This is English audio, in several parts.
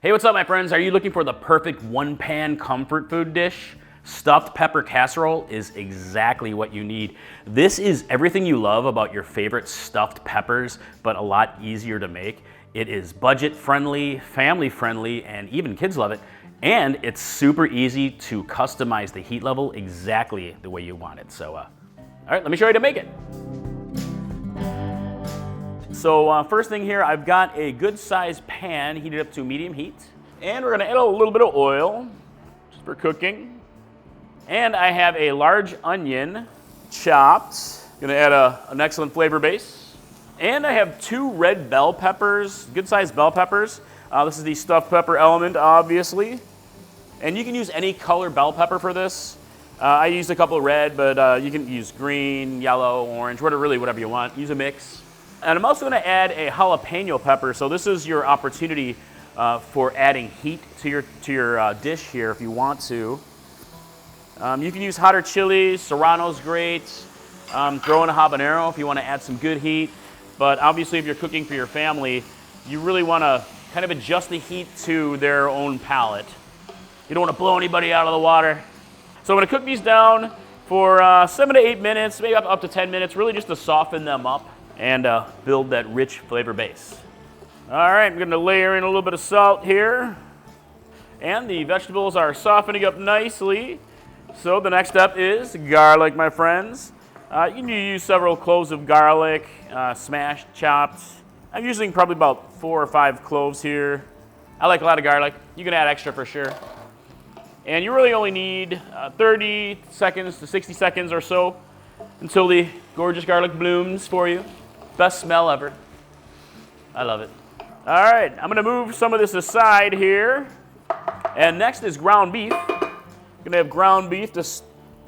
Hey, what's up, my friends? Are you looking for the perfect one-pan comfort food dish? Stuffed pepper casserole is exactly what you need. This is everything you love about your favorite stuffed peppers, but a lot easier to make. It is budget-friendly, family-friendly, and even kids love it. And it's super easy to customize the heat level exactly the way you want it. So, all right, let me show you how to make it. So first thing here, I've got a good sized pan heated up to medium heat. And we're gonna add a little bit of oil, just for cooking. And I have a large onion, chopped. Gonna add an excellent flavor base. And I have 2 red bell peppers, good sized bell peppers. This is the stuffed pepper element, obviously. And you can use any color bell pepper for this. I used a couple of red, but you can use green, yellow, orange, whatever you want. Use a mix. And I'm also going to add a jalapeno pepper. So this is your opportunity for adding heat to your dish here if you want to. You can use hotter chilies. Serrano's great. Throw in a habanero if you want to add some good heat. But obviously, if you're cooking for your family, you really want to kind of adjust the heat to their own palate. You don't want to blow anybody out of the water. So I'm going to cook these down for 7 to 8 minutes, maybe up to 10 minutes, really just to soften them up and build that rich flavor base. All right, I'm gonna layer in a little bit of salt here. And the vegetables are softening up nicely. So the next step is garlic, my friends. You can use several cloves of garlic, smashed, chopped. I'm using probably about 4 or 5 cloves here. I like a lot of garlic. You can add extra for sure. And you really only need 30 seconds to 60 seconds or so until the gorgeous garlic blooms for you. Best smell ever. I love it. All right, I'm gonna move some of this aside here. And next is ground beef. Gonna have ground beef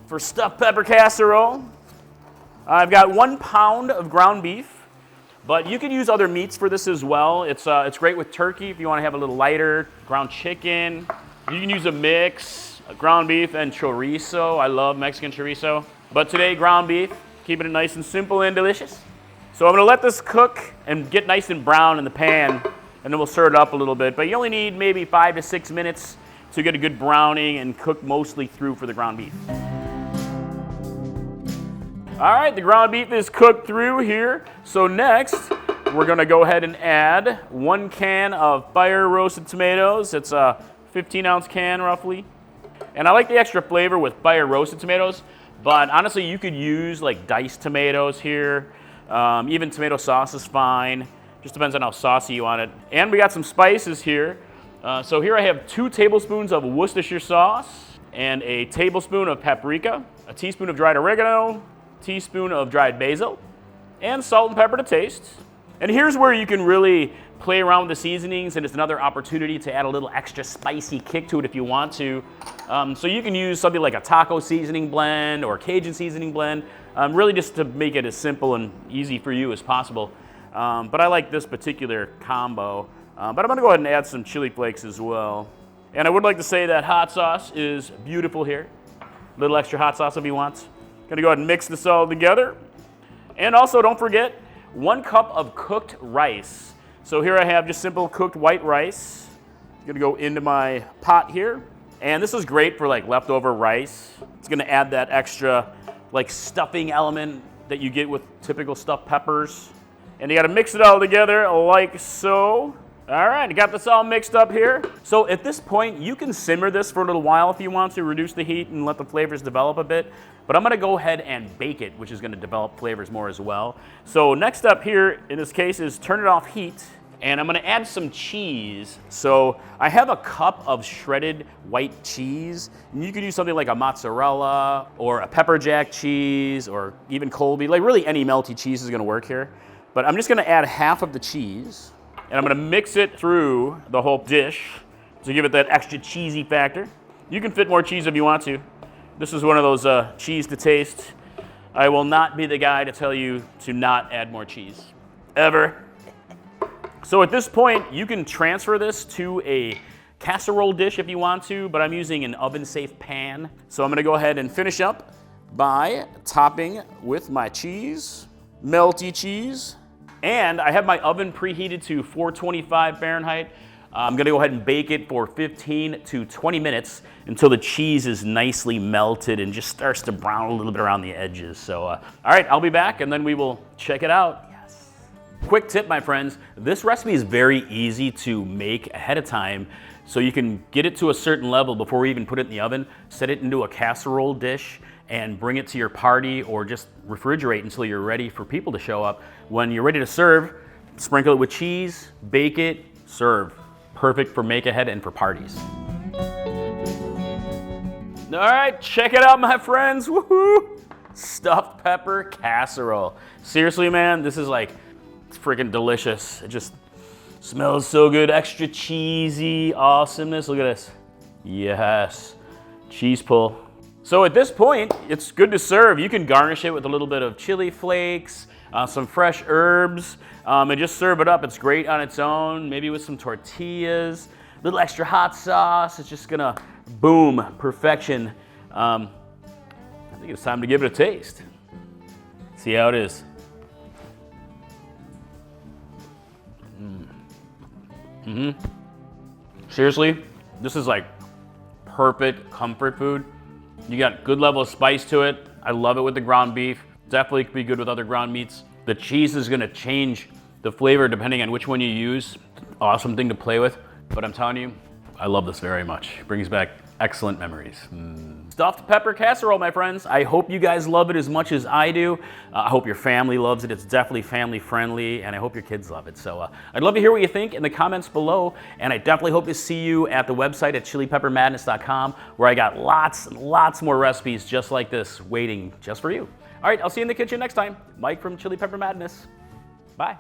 for stuffed pepper casserole. I've got 1 pound of ground beef, but you can use other meats for this as well. It's great with turkey if you wanna have a little lighter. Ground chicken. You can use a mix, ground beef and chorizo. I love Mexican chorizo. But today, ground beef, keeping it nice and simple and delicious. So I'm gonna let this cook and get nice and brown in the pan, and then we'll stir it up a little bit. But you only need maybe 5 to 6 minutes to get a good browning and cook mostly through for the ground beef. All right, the ground beef is cooked through here. So next, we're gonna go ahead and add 1 can of fire roasted tomatoes. It's a 15-ounce can roughly. And I like the extra flavor with fire roasted tomatoes, but honestly, you could use like diced tomatoes here. Even tomato sauce is fine. Just depends on how saucy you want it. And we got some spices here. So here I have 2 tablespoons of Worcestershire sauce and a tablespoon of paprika, a teaspoon of dried oregano, a teaspoon of dried basil, and salt and pepper to taste. And here's where you can really play around with the seasonings, and it's another opportunity to add a little extra spicy kick to it if you want to. So you can use something like a taco seasoning blend or Cajun seasoning blend, really just to make it as simple and easy for you as possible. But I like this particular combo. But I'm gonna go ahead and add some chili flakes as well. And I would like to say that hot sauce is beautiful here. A little extra hot sauce if you want. Gonna go ahead and mix this all together. And also don't forget, 1 cup of cooked rice. So here I have just simple cooked white rice. Gonna go into my pot here. And this is great for like leftover rice. It's gonna add that extra like stuffing element that you get with typical stuffed peppers. And you gotta mix it all together like so. All right, I got this all mixed up here. So at this point, you can simmer this for a little while if you want to, reduce the heat and let the flavors develop a bit. But I'm gonna go ahead and bake it, which is gonna develop flavors more as well. So next up here, in this case, is turn it off heat. And I'm gonna add some cheese. So I have a cup of shredded white cheese. And you could use something like a mozzarella or a pepper jack cheese or even Colby. Like really any melty cheese is gonna work here. But I'm just gonna add half of the cheese. And I'm gonna mix it through the whole dish to give it that extra cheesy factor. You can fit more cheese if you want to. This is one of those cheese to taste. I will not be the guy to tell you to not add more cheese, ever. So at this point, you can transfer this to a casserole dish if you want to, but I'm using an oven-safe pan. So I'm gonna go ahead and finish up by topping with my cheese, melty cheese, and I have my oven preheated to 425 Fahrenheit. I'm gonna go ahead and bake it for 15 to 20 minutes until the cheese is nicely melted and just starts to brown a little bit around the edges. So, all right, I'll be back and then we will check it out. Yes. Quick tip, my friends, this recipe is very easy to make ahead of time, so you can get it to a certain level before we even put it in the oven, set it into a casserole dish, and bring it to your party or just refrigerate until you're ready for people to show up. When you're ready to serve, sprinkle it with cheese, bake it, serve. Perfect for make ahead and for parties. All right, check it out, my friends. Woohoo! Stuffed pepper casserole. Seriously, man, this is like, it's freaking delicious. It just smells so good. Extra cheesy awesomeness. Look at this. Yes, cheese pull. So at this point, it's good to serve. You can garnish it with a little bit of chili flakes, some fresh herbs, and just serve it up. It's great on its own, maybe with some tortillas, a little extra hot sauce. It's just gonna, boom, perfection. I think it's time to give it a taste. See how it is. Seriously, this is like perfect comfort food. You got good level of spice to it. I love it with the ground beef. Definitely could be good with other ground meats. The cheese is gonna change the flavor depending on which one you use. Awesome thing to play with, but I'm telling you, I love this very much. It brings back excellent memories. Stuffed pepper casserole, my friends. I hope you guys love it as much as I do. I hope your family loves it. It's definitely family friendly, and I hope your kids love it. So I'd love to hear what you think in the comments below, and I definitely hope to see you at the website at chilipeppermadness.com, where I got lots and lots more recipes just like this waiting just for you. All right, I'll see you in the kitchen next time. Mike from Chili Pepper Madness. Bye.